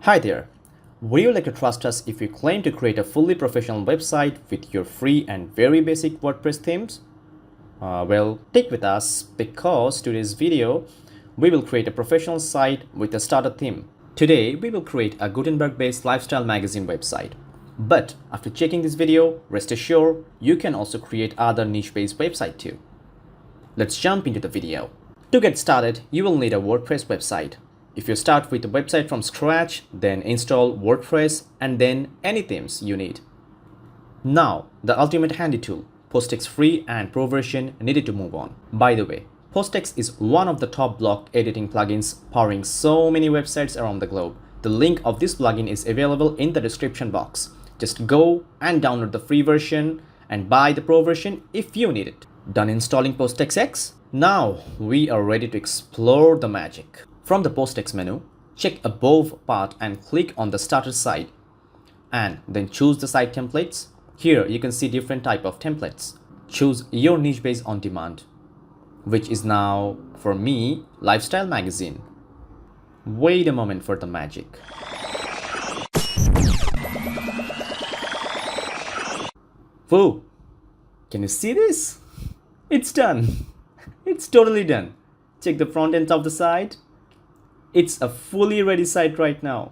Hi there. Would you like to trust us if you claim to create a fully professional website with your free and very basic WordPress themes? Well, stick with us because today's video, we will create a professional site with a starter theme. Today, we will create a Gutenberg-based lifestyle magazine website. But after checking this video, rest assured, you can also create other niche-based website too. Let's jump into the video. To get started, you will need a WordPress website. If you start with a website from scratch, then install WordPress and then any themes you need. Now, the ultimate handy tool, PostX Free and Pro version needed to move on. By the way, PostX is one of the top blog editing plugins powering so many websites around the globe. The link of this plugin is available in the description box. Just go and download the free version and buy the Pro version if you need it. Done installing PostX? Now we are ready to explore the magic. From the PostX menu, check above part and click on the starter site and then choose the site templates. Here you can see different type of templates. Choose your niche based on demand, which is now for me lifestyle magazine. Wait a moment for the magic. Whoa, can you see this? It's done. It's totally done. Check the front end of the site. It's a fully ready site right now.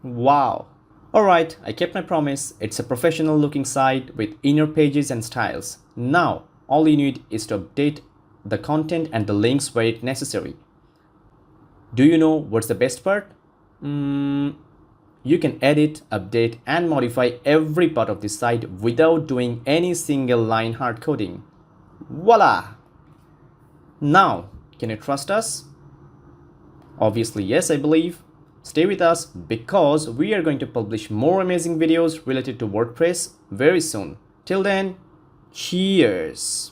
Wow. Alright, I kept my promise. It's a professional looking site with inner pages and styles. Now, all you need is to update the content and the links where it's necessary. Do you know what's the best part? You can edit, update and modify every part of the site without doing any single line hard coding. Voila! Now, can you trust us? Obviously, yes, I believe. Stay with us because we are going to publish more amazing videos related to WordPress very soon. Till then, cheers!